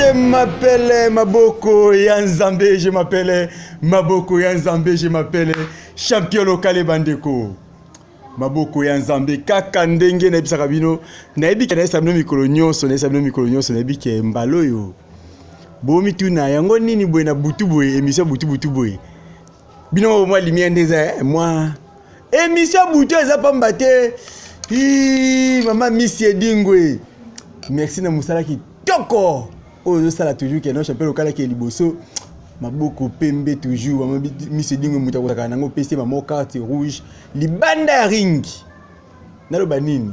Je m'appelle Maboko Yanzambe, je m'appelle Maboko Yanzambe, je m'appelle champion local bandeko. Maboko Yanzambe kaka ndenge na bisaka bino na ebiki na sabino mikolo nyonso na ebiki mbalo yo. Bomi tuna yango nini boye na butu boye émission butu boye. Bino moi lumière ndeza moi émission butu eza pamba te. Maman Miss Edingwe. Merci na musala ki toko. Oh ça là toujours que non champion local qui est liboso. Maboko pembe toujours maman Miss Edingwe muta kotaka nango PC maman carte rouge libanda ring. Naloba nini?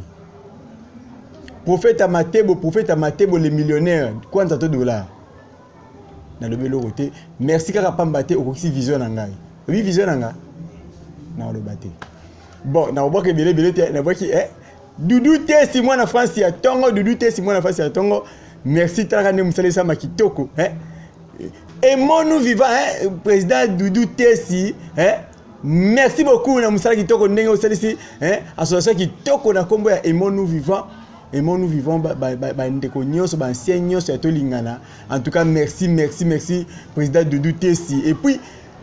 Prophète Matebo les millionnaires kwanza to $. Na lobelo côté merci kaka pamba te okokisi vision na ngai. Oui vision na nga. Na loba te. Bon, na oboke belé te na boki Doudou te si moi na France ya tongo merci tala ne musale sa makitoko et nous vivant président Doudou te si merci beaucoup na musala kitoko ndenge osalisi association kitoko na kombo ya nous vivant ba ndeko nyonso ba ancien nyonso ya tolingana en tout cas merci président Doudou te si et puis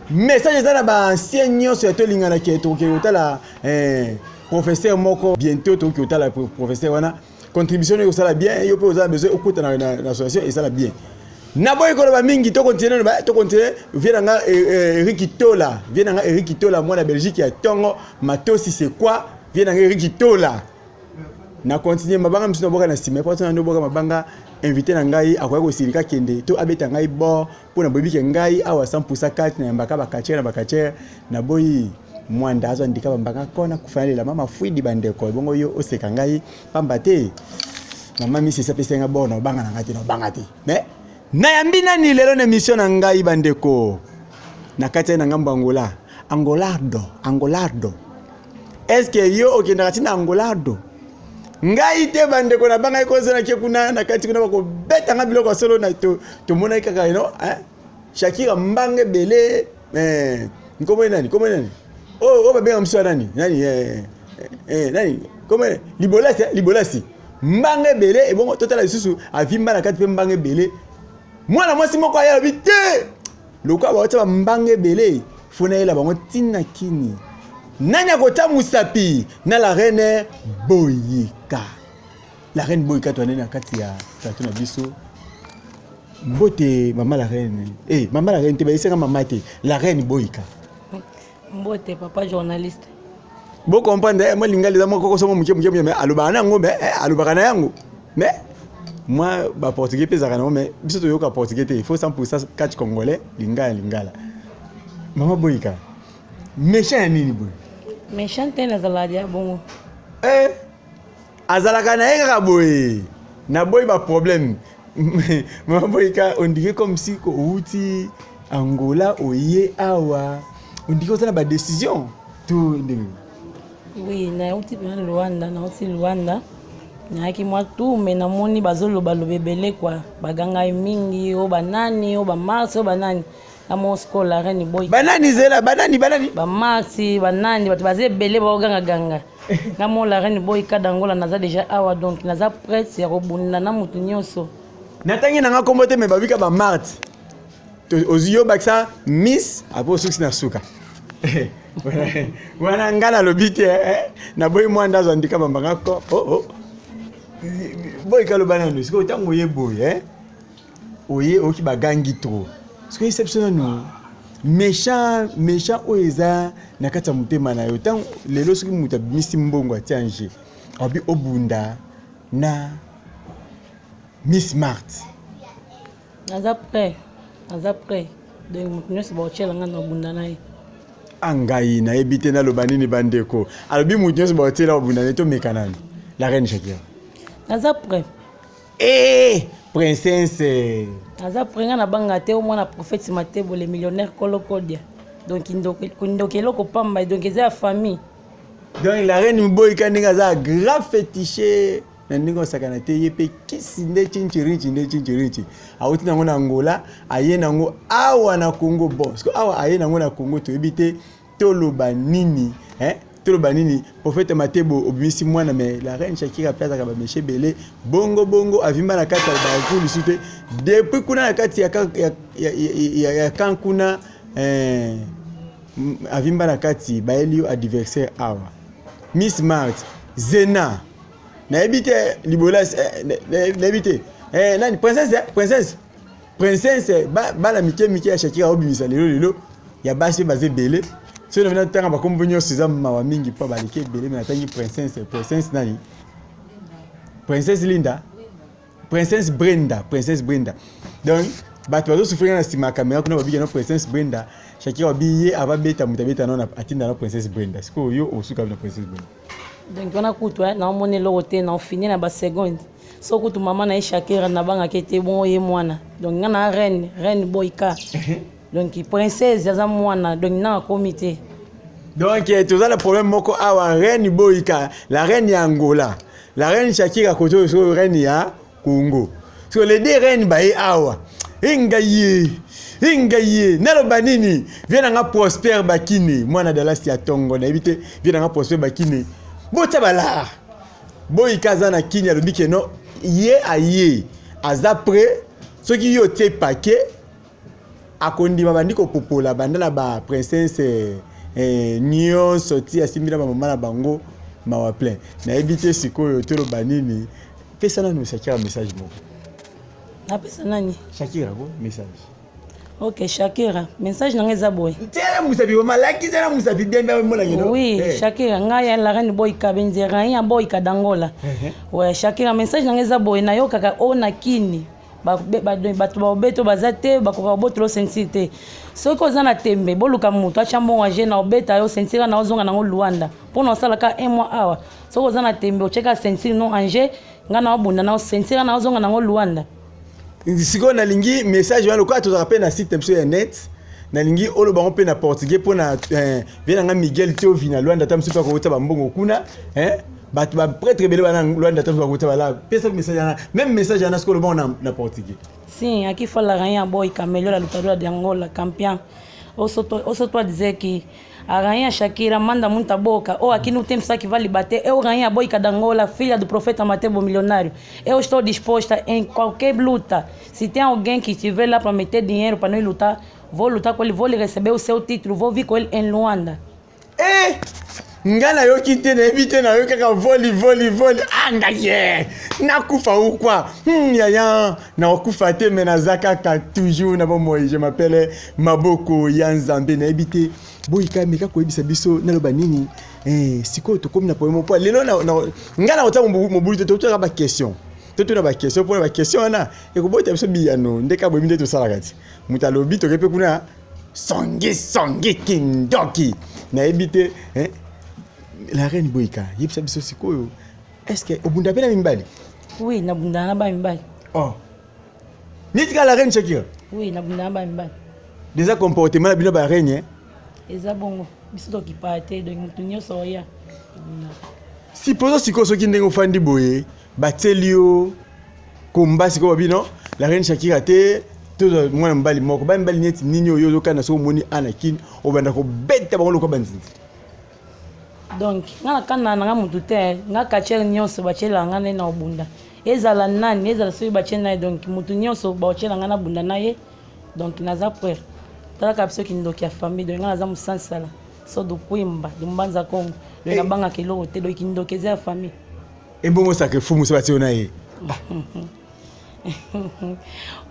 message ça ba ancien nyonso ya tolingana ki otala professeur moko bientôt to ki otala professeur wana contribution yo sala bien yo pe oza besoin okuta na association et ça la bien na boy ko ba mingi to continuer viens nga Eric Tola moi na Belgique ya tongo matosi c'est quoi viens nga Eric Tola na continuer mabanga msino boka na sima parce que boka mabanga invité na ngai akoya ko silika kende to abeta ngai bo pona bobike ngai awa 100% carte na mbaka bakachera na boy mwanda azo ndika bambanga kona kufanya la mama fuidi bandeko bongo yo oseka ngai pamba te mama misi sepesa nga bona banga na ngati no banga te mais na yambi nani lelo na mission na ngai bandeko na kati na ngambo Angolardo est-ce que yo okenda kati na Angolardo ngai te bandeko na banga ko zona ke kuna na kati kuna bako beta nga biloko solo na to mona kaka no Shakira mbange bele nkomo nani oh babenga mswa nani comment libolasi mbange bele et bon total lisusu avimba na kati pe mbange bele mwana mwasi moko ya bité lokwa ba tsa mbange bele fona ela bango tina kini nani akota musapi na la reine Boyika to nani na kati ya tatu na biso mbote mama la reine te ba isenga mama te la reine Boyika. Mbote papa journaliste. Bo comprendre moi lingali za moko koso muke mais aloba na ngo mais aloba na yango. Mais moi ba portugais pesa kana mais biso to yoka portugais te il faut 100% catch congolais lingala. Mama Boyika. Méchant nini boy? Méchant te na zaladia bongo. Azalaka na eka boy. Na boy ba problème. Mama Boyika on dirait comme si ko uti Angola oye awa. On dit que ça la décision tout oui na uti bien Luanda na ki moi tout mais na moni bazolo balobebele quoi baganga mingi o banani o ba mars o banani na Moscow la reine boy banani ba marsi banani batu bazebele ba ganga na mo la reine boy kadangola naza déjà awa donc naza prête ya robunda na mutu nyonso natangi na nga kombote me babika ba mars oziyo baksa miss apo suksi na suka wana ngala lobite na boy mwanda zo ndika bambanga ko boy kalobana no siko tango ye boy oye oki bagangi trop siko exceptionnel no méchant oeza na kata mutema na yo tango lelo siki muta misi mbongo atianje obi obunda na Miss Smart naza prêt donc nous se bochela ngana obunda naye angai na ebite na lobanini bandeko alobi mutu se bochela obunda ne to mekanani la reine Shakira naza prêt princesse naza prêt ngana banga te au moins na prophète Matebo les millionnaires kolokodia donc indokelo ko pamba donc eza famille donc la reine Boyika ninga za grand fétiché na ndingo sakana te yepe kisinde chinchirinchi awuti nango na Angola aye nango awa na Congo bon parce que awa aye nango na Congo to ebite toloba nini tolo banini prophète Matebo obimisi mwana mais la reine Shakira plaza ka ba meche belé bongo avimba na kati ba kuli sute depuis kuna na kati ya kankuna avimba na kati ba elio adversaire awa Miss Mart Zena na ebite libolas na ebite nani princesse bala mike ya Shakira obimisa lelo ya basi baze belé so na tanga ba kombonyo siza mawa mingi pa balike belé mais natangi princesse nani princesse Linda princesse Brenda donc bato bazo souffrir na sima caméra kuna babika na princesse Brenda Shakira obiye ava beta mutabeta na atinda na princesse Brenda siko yo osuka na princesse Brenda donc on a coûté na monné loté na fini na ba seconde so kutu mama na Shakira na banga kete bon ye mwana donc na reine boyka donc princesse ya mwana donc na comité donc tout ça le problème moko awa reine boyka la reine ya Angola la reine Shakira koto so reine ya Congo so les deux reines bae awa ingaye nalo banini viens nga Prosper Bakine mwana dalasi ya Tongo na ebite viens nga Prosper Bakine bota bala boyka za na kini alobi ke no ye aye aza près ce qui yo te paquet akondi babandi ko popola bandala ba princesse Nyon sorti asimbila ba mama na bango mawa plein na ebite sikoyo tolo banini pesa na no Shakira message moko na pesa nani Shakira go message OK Shakira message na ngeza boy tela musabi wa malaki tela musabi demba mola ngeno oui Shakira ngaya la reine boy ka benzera ya boy ka dangola ouais Shakira message na ngeza boy na yo kaka ona kini bato baobeto bazate bakoka botolo sensibilité soki oza na tembe boluka mutu acha mbongo aje na obeta yo sentira na ozonga nango Luanda mpona osalaka 1 mois awa soki oza na tembe ocheka sentire no anje nga na obunda na sentira na ozonga nango Luanda siko na lingi message wana ko atozaka pe na site mso ya net na lingi olo bango pe na portugais pona vena nga Miguel Tio vina Luanda tamso pa ko taba mbongo kuna bato ba prêtre belé bana Luanda tamso ko taba la pesa message yana même message yana siko lo bango na portugais si akifala rien boy Camelo la lutadora de Angola campion osoto disait que a rainha Shakira manda muita boca ou aqui no tempo que vale bater eu rainha boy Angola filha do profeta Matebo milionário eu estou disposta em qualquer luta se tem alguém que estiver lá para meter dinheiro para nós lutar vou lutar com ele vou lhe receber o seu título vou vir com ele em Luanda ngana yo kite na ebite na yo kaka voli angaye nakufa ou quoi yaya na okufa te mais nazaka ka toujours na bomo je m'appelle Maboko ya Nzambe na ebite boyika meka ko ebisa biso na loba nini siko to komi na problème po lelo na ngana ota mobulu te to ba question to na ba question pour ba question na e ko boita biso biyano ndeka bo minde to sala kati mutalobi to kepe kuna songi kindoki na ebite la reine boyka yipsa biso sikoyo est-ce que obunda pena mimbali oui na bunda na ba mimbali nitika la reine Shakira oui na bunda na ba mimbali déjà comportement na bino ba reine eza bongo biso to kipate donc mutu nyonso oya si pozo siko soki ndenge ofandi boye batelio komba siko babino la reine Shakira te todo mwana mbali moko ba mbali neti nini oyo lokana so moni Anakin obanda ko beta bango lokwa banzinzi donc ngana kana nga mutu te nga kachere nyonso bachela nga na obunda ezala nani ezala soki bachela donc mutu nyonso bachela nga na bunda na ye donc naza prêt tala kapso kindoki ya famille donc nga naza musansala so do kwimba do mbanza Kongo donc na banga kilo te donc kindoki za famille ebongo sacrifice muso batio na ye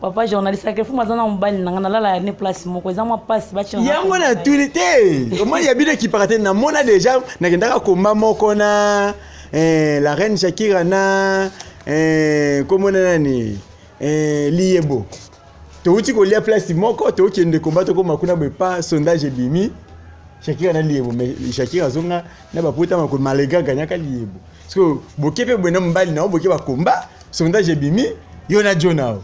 papa journaliste sacrifice mazana mbali na lala ne place moko eza mwa passe bachela yango na tunité comment ya bide ki parate na mona déjà na kendaka komba moko na la reine Shakira na comment nani liebo to uti ko lia place moko to kende komba to ko makuna be pas sondage bimi Shakira na liebo mais Shakira zonga na baputa makul malega ganyaka liebo parce que bokepe bwena mbali na boke ba komba sondage bimi yona jonao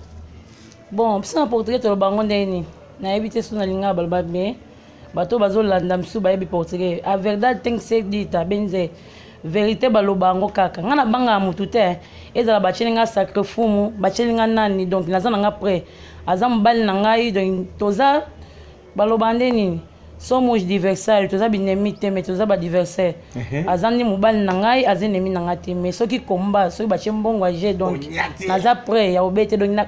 bon pisa portugais to bango ndeni na ebite suna linga balba mais bato bazolanda msu ba yebi portugais a verdade tem que ser dita benze vérité balobango kaka ngana banga mutu te ezala bachelinga sacre fumu bachelinga nani donc naza nga prêt azam bal na ngai donc toza balobande nini somos adversaires toza binemi te mais toza adversaire azandi mobali na ngai aza ennemi na ngai te mais soki komba soki batie mbongo age donc naza prêt ya obete donc na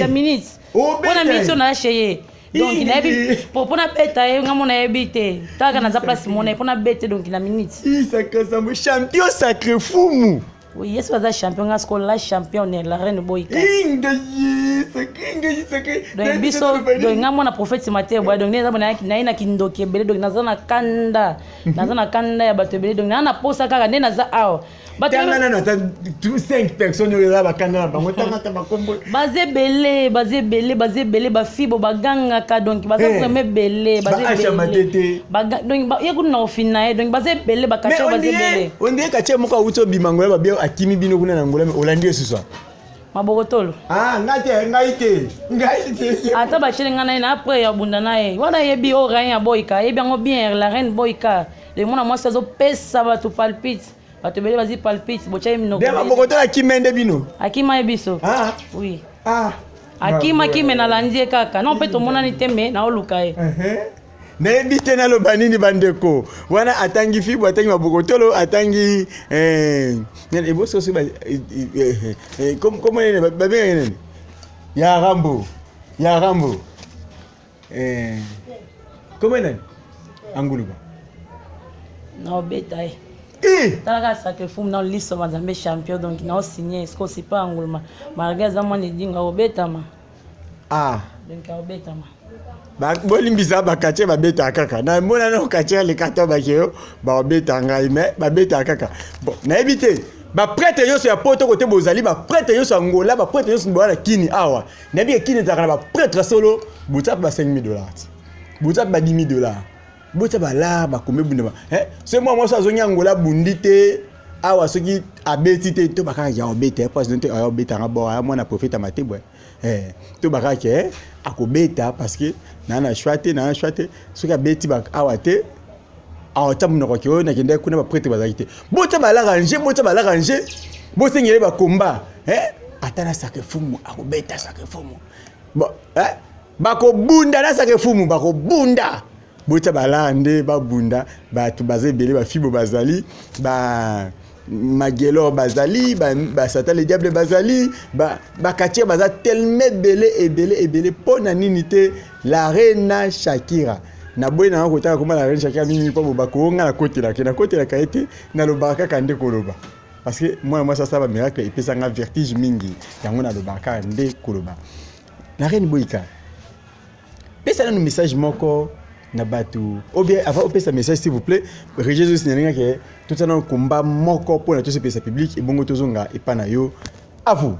minute mpona minute oyo nayache ye donc nayebi mpona beta ye nga mo nayebi te taka naza place mona ye mpona bete donc na minute isakasambo champion sacré fumu oui yesu aza champion nga sikoyo la champion ne la reine boyika donc biso donc nga mwana prophète Matthieu boy donc neza naye na kindoki ebele donc naza na kanda ya bato ebele donc naza na posa kaka nde naza awa tanga nano ata 5 personnes oyo eza bakanda na bango tangata bakombo baza ebele bafibo bagangaka donc baza vraiment ebele donc ye kuna na ofini na ye donc baza ebele bakache baza ebele ondie kache moko awuti obimango ya babia akimi bino kuna na ngola olandi ye suswa mabokotolo ngai te ata bachele nga na ye na apres ya bunda na ye wana yebi o rein ya boyika yebi yango bien la reine boyika le mwana mwasi azopesa bato palpite bato ebele bazi palpite botya ye minoko de mabokotolo akimende bino akima ye biso oui akime nalandi ye kaka na mpe tomonani te me naoluka ye nayebi te naloba nini bandeko wana atangi fibu atangi mabokotolo atangi ebososo komo nene babenga nene ya rambo komo nene anguluba naobeta ye talaka sacré fumu na liso banzambe champion donc naosigne siko sipa anguluma malgré aza mwana edinga obetama donc aobetama bolimbisa bakatie babeta kaka na mona na katie lekata bakeo babeta ngai mais babeta kaka bon nayebi te baprêtre nyonso ya poto kote bozali baprêtre nyonso ya ngola baprêtre nyonso bwana kini awa nayebi kini ezalaka na baprêtre solo buta ba $5,000 buta ba $10,000 buta bala bakombe bundema c'est moi so azonya ngola bundi te awa soki abeti te to bakaka ya obeta parce que to obeta ngabo ya mwana prophète Matthieu boy to bakaka akobeta parce que na chwate soki abeti ba awa te awa tamu noko kyo na kende kuna ba prêtre bazaki te bota bala ranger bosengele ba komba atana sacré fumu akobeta sacré fumu bon bakobunda na sacré fumu bakobunda bota bala nde babunda batu bazebele ba fibo bazali ba magelo bazali ba satan le diable bazali ba katia baza tellement ebele pona nini te la reine Shakira na boy na kotaka koma la reine Shakira nini po bako nga na kotela kaete na lobaka kande koloba parce que moi ça va miracle et puis ça nga vertige mingi yango na lobaka nde koloba la reine boyika pesa na message moko na batu ou bien avant de passer message s'il vous plaît Jésus n'est que tout un combat moko pour la tous ces public et bongo tozonga et pas na yo à vous.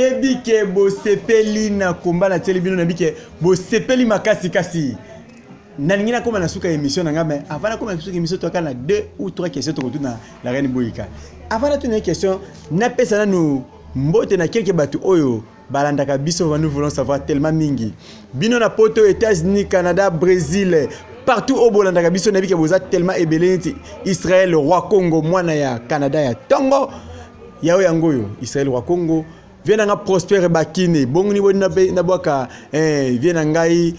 nayebi ke bosepeli na komba na teli bino nayebi ke bosepeli makasi kasi nalingi nakoma na suka émission na nga mais avant nakoma na suka émission toka na 2 ou 3 questions tokotuna la reine boyika avant natuna une question napesa nanu mbote na quelques bato oyo balandaka biso nous voulons savoir tellement mingi bino na poto États-Unis Canada Brésil partout au bolandaka biso nayebi ke boza tellement ebele nti Israël roi Congo mwana ya Canada ya Tongo yao yangoyo Israël roi Congo viena nga prospère bakine bongo ni bonna na boka viena ngai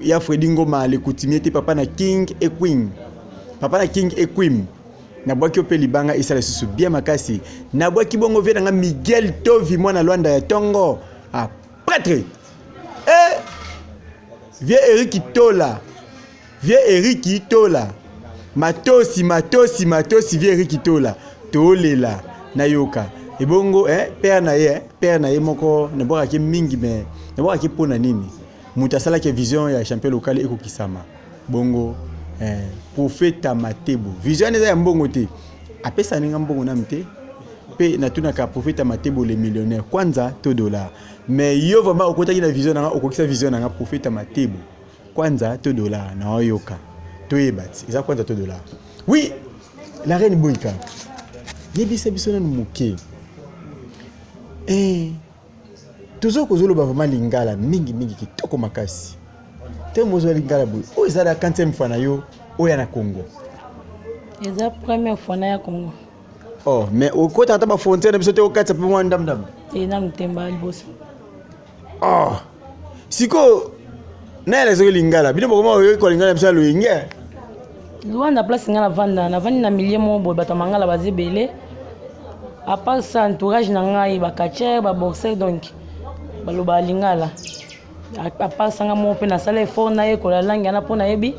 ya Fredi Ngoma le coutumier papa na King et Queen na boki opeli banga isala susu bien makasi na boki bongo viena nga Miguel Tovi mwana Luanda ya Tongo prêtre vieux Eric Itola matosi vieux Eric Itola tolela na yoka ebongo père na ye moko na boka ki mingi mais na boka ki pona nini mutasala ke vision ya champion local ekokisama bongo Profeta Matebo vision eza ya mbongo te apesa ninga mbongo na mte pe natuna ka Profeta Matebo le millionnaire kwanza $2 mais yo vraiment okotaki na vision nanga okokisa vision nanga Profeta Matebo kwanza $2 na oyoka toyebati eza kwanza $2 oui la reine boyika yebisa biso na muke tozo kozoloba vraiment lingala mingi kitoko makasi te mozo lingala boy o ezala 40e fois na yo oya na Congo eza première fois na ya Congo mais okota ata ba fontaine biso te okatsa pe mwa ndamdam na mtemba liboso siko na elezo lingala bino bokoma oyo ko lingala biso lo yinge Luanda place ngala vanda na vandi na milieu mo boy batamangala bazebele à part ça entourage na ngai ba catcher ba boxer donc baloba lingala à part ça ngamo pe na sala effort na ekola langi na pona yebi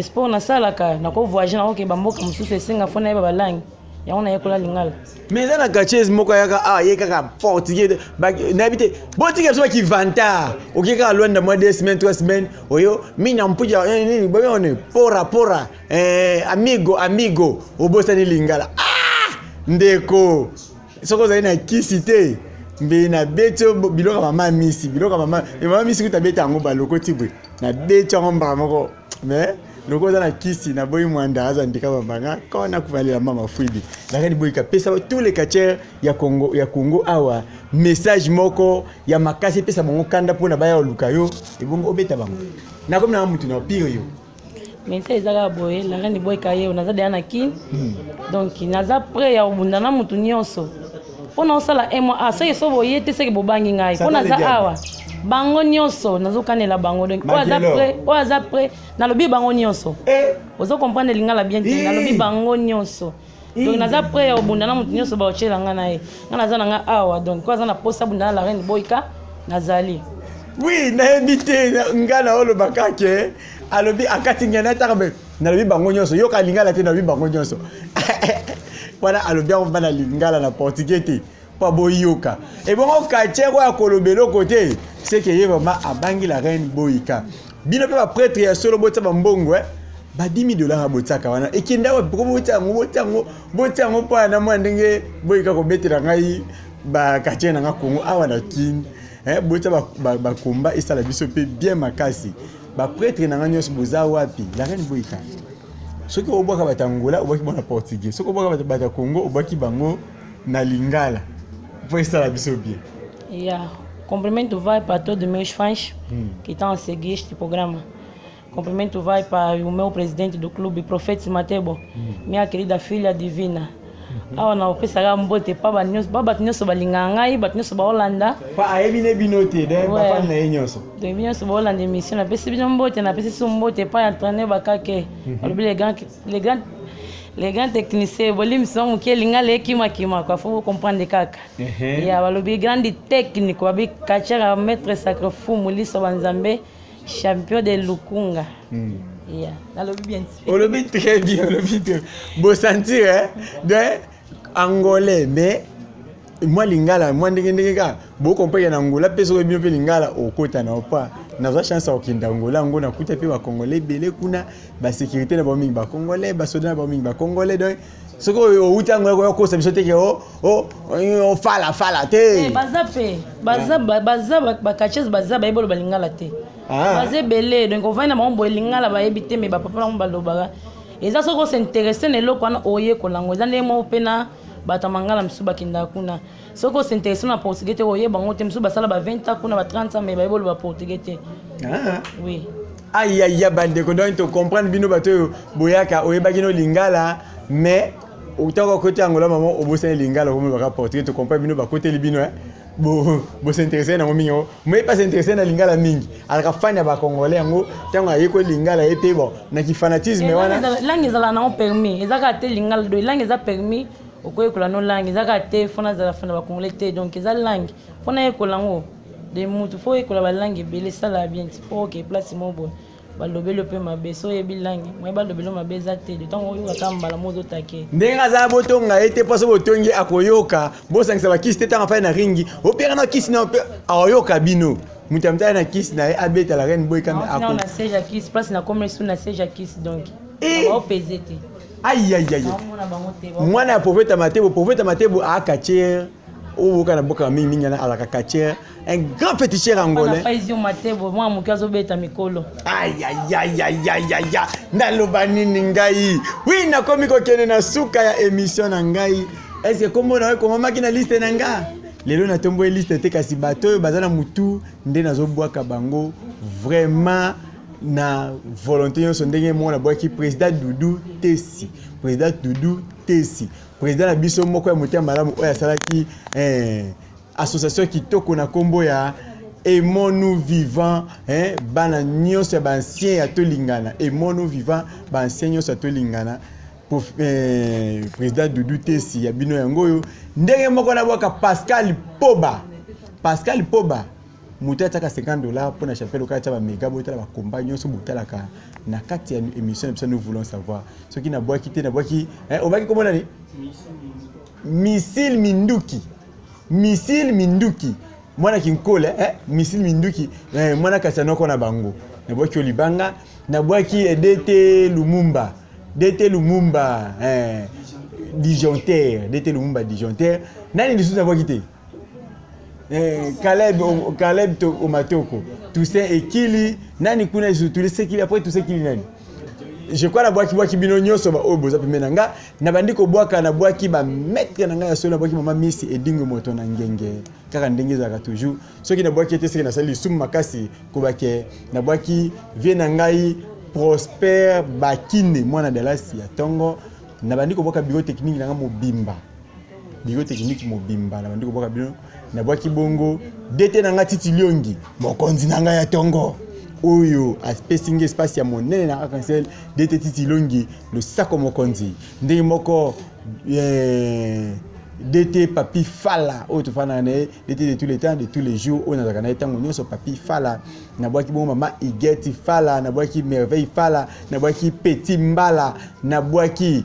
sport na sala ka na ko voyager na ko bamboka mususu esenga fona yeba balangi yango na ekola lingala mais na catcher moko yaka yeka portugais na habite botike so ki vanta okeka Luanda moi 2 semaines 3 semaines oyo mina mpuja nini boyone pora amigo obosani lingala ndeko soko zali na kisite mbe na beto biloka mama misi kutabeta yango baloko tibwe na beto ngomba moko mais loko za na kisi na boyi mwanda aza ndika babanga kona kuvalela mama fuidi lakini boyika pesa tous les catcheurs ya Congo awa message moko ya makasi pesa bango kanda pona baya olukayo ebongo obeta bango na comme na mutu na pire yo mais ça ezaka boye la reine boyika ye onaza de na kin donc naza prêt ya obunda na mutu nyonso pona osala moi ça yeso boye te seke bobangi ngai pona za awa bango nyonso nazokanela bango donc oaza prêt nalobi bango nyonso ozo comprendre lingala bien te nalobi bango nyonso donc naza prêt ya obunda na mutu nyonso baochela nga na ye nga naza na nga awa donc oaza na posa bunda na la reine boyika nazali oui nayebi te nga na olobaka ke alobi akati ngana tarbe nalobi bango nyonso yoka lingala te nalobi bango nyonso wana alobi on va na lingala na portugais te pa boyoka et bon quartier kwa kolobelo côté c'est que vraiment abangi la reine boyika bino pe ba prêtre ya solo botsa mbongo ba $10,000 botsaka wana ekenda wa ko botango pa na mwandenge boyika ko betela ngai ba quartier na Congo awa na kin botsa ba komba esala biso pe bien makasi ba prêtre na nganyos boza wapi la reine boyika soki obwaka batangola obwaki bona portugais soki obwaka bata Congo obwaki bango na lingala pour ça la biso bien complimento vai para todo meus fãs que estão a seguir este programa. Complimento vai para o meu presidente do clube, Profeta Matebo, minha querida filha divina. Awa na opesa mbote pa ba nyonso balinganga ngai ba nyonso ba Holanda pa ayebine binote de ba fa na nyonso de nyonso ba Holanda émission na pesi bino mbote na pesi mbote pa entraîner bakake les grands techniciens bolim sont qui lingala ekima quoi faut comprendre kaka ya balobi grande technique babi kachara maître sacre fou muliso banzambe champion de Lukunga nalobi bien olobi très bien olobi beau sentir de angolais mais moi lingala moi ndenge ka bo comprendre na Angola peso ko bino pe lingala okota na opa na za chance okinda Angola ngo na kuta pe ba congolais belé kuna ba sécurité na ba mingi ba congolais ba soda na ba mingi ba congolais donc soko outi Angola ko sa biso te ke o fala te baza ba catches baza ba ebolo ba lingala te baza belé donc on va na mambo lingala ba ebité mais ba papa na ba lobaka eza soko s'intéresser na eloko wana oye kolango eza ndenge mo pena batamangala msu bakinda kuna soko s'intéresser na portugais te oye bango te msu basala ba 20 ans kuna ba 30 ans mais ba ebolo ba portugais te oui aïe bande ko donc to comprendre bino bato boyaka oyebaki no lingala mais autant côté Angola maman obosa lingala comme ba portugais to comprendre bino ba côté libino bo s'intéresser na mominyo mais pas s'intéresser na lingala mingi alaka fanya ba congolais ngo tango ayeko lingala ete bon na ki fanatisme wana langue ezala na permis ezaka te lingala do langue eza permis okoyekola no langue ezaka te fona zala fana ba congolais te donc eza langue fona yekola ngo de mutu fo yekola ba langue belé sala bien pour que place mobo balobelo pe mabe so yebi langue moi balobelo mabe za te de temps oyo akamba la mozo take ndenga za botonga ete poso botongi akoyoka bosangisa ba kisi te tanga fa na ringi opera na kisi na ayoka bino mutamta na kisi na abeta la reine boy kama ako na seja kisi place na commerce na seja kisi donc o pesete aïe mwana prophète Matebo a kacher ou kana boka mingi na alaka kacher un grand féticheur angolais Paisio Matebo moi mukazo beta mikolo aïe ndaloba nini ngai oui na komiko kene na suka ya émission na ngai est-ce que kombo na ko mama kina liste na nga lelo na tombo liste te kasi bato bazana mutu nde nazobwaka bango vraiment na volonté nyonso ndenge mona boki président Doudou Tessi président na biso moko ya motia malamu oya salaki association kitoko na kombo ya Aimons-nous vivant bana nyonso ya bancien ya tolingana Aimons-nous vivant bancien nyonso ya tolingana président Doudou Tessi ya bino yango yo ndenge moko na boka Pascal Poba mutu ataka $50 pour na chapelle okati ba méga botala ba combat nyonso botalaka na kati ya émission nous voulons savoir ce qui na boaki te na boaki obaki kombo nani Missile Minduki mwana kinkole Missile Minduki mwana kasanoko na bango na boaki olibanga na boaki DT Lumumba disjoncteur nani lisusu na boaki te Caleb to Omatoko Toussaint Ekili nani kuna surtout les Ekili après Toussaint Ekili nani je crois na boaki bino nyonso ba oboza pemena nga na bandiko boaka na boaki ba maître na nga ya solo boaki mama Miss Edingo moto na ngenge kaka ndenge za toujours soki na boaki te na sali sum makasi ko bake na boaki vie na ngai Prosper Bakine mwana de la ya Tongo na bandiko boka bureau technique na nga mobimba na bandiko boka bino na boaki bongo dete na nga Titi Liongi mokonzi na nga ya Tongo oyo aspecing espace ya monene na arc-en-ciel dete Titi Liongi le sako mokonzi ndenge moko dete Papi Fala oyo tofana na dete de tous les temps de tous les jours on a na tango nyonso Papi Fala na boaki bongo mama Igeti Fala na boaki Merveille Fala na boaki Petit Mbala na boaki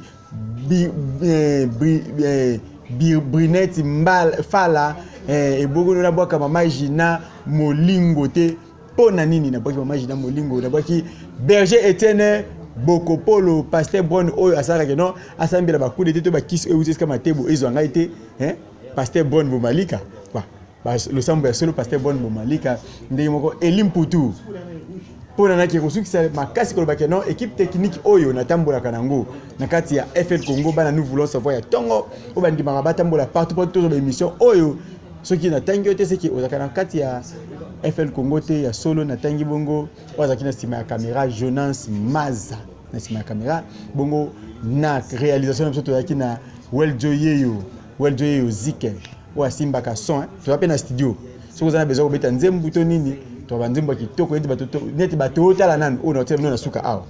Brinette Mbala Fala ebogo na boaka mama Gina Molingo te pona nini na boaki mama Gina Molingo na boaki Berger Etienne Bokopolo Pasteur Bon oyo asara ke non asambela ba coup de tête ba kiss e uziska Matebo ezo ngai te Pasteur Bon Bomalika le sambo ya solo Pasteur Bon Bomalika ndenge moko Elimputu pona na ki kosukisa makasi ko ba ke non équipe technique oyo na tambola kanango na kati ya FL Congo bana nous voulons savoir ya Tongo o bandi ba batambola partout sur l'émission oyo soki na tangi te seki ozaka na kati ya FL Congo te ya solo na tangi bongo ozaki na sima ya caméra Jonas Maza na sima ya caméra bongo na réalisation na ozaki na Weljoyeyo Zike o asimba ka son tu vas na studio soko za na besoin kobeta nzembu to nini to banzembu kitoko neti bato tala nani o na hotel na suka awa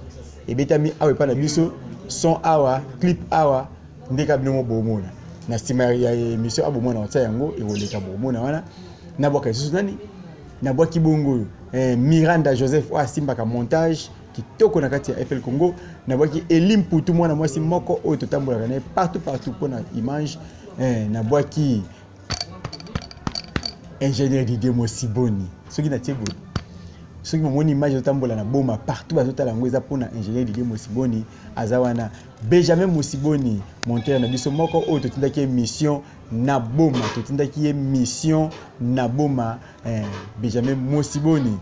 ebetami awa pa na biso son awa clip awa ndeka bino mo bomona na sima ya émission abomona otsa yango ekoleka bomona wana na boka lisusu nani na boki bongo Miranda Joseph o asimbaka montage kitoko na kati ya FL Congo na boki Elimputu mwana mwasi moko oyo totambolaka na partout pour na image na boki ingénieur Didier Mosiboni soki na tiebo soki momoni image otambola na boma partout bazotala yango eza mpona ingénieur Didier Mosiboni aza wana Benjamin Mosiboni monteur na biso moko oyo totindaki émission na boma totindaki émission na boma Benjamin Mosiboni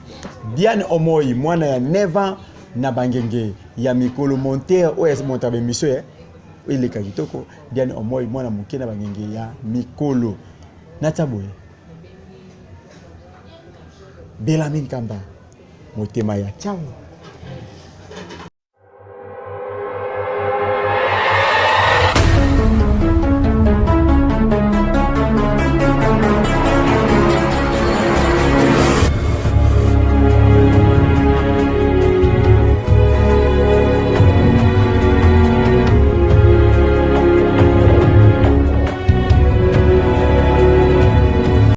Diane Omoyi mwana ya 9 ans na bangenge ya mikolo monteur oyo monta ba émission eleka kitoko Diane Omoyi mwana moke na bangenge ya mikolo nataboye Belamin Kamba motema ya ciao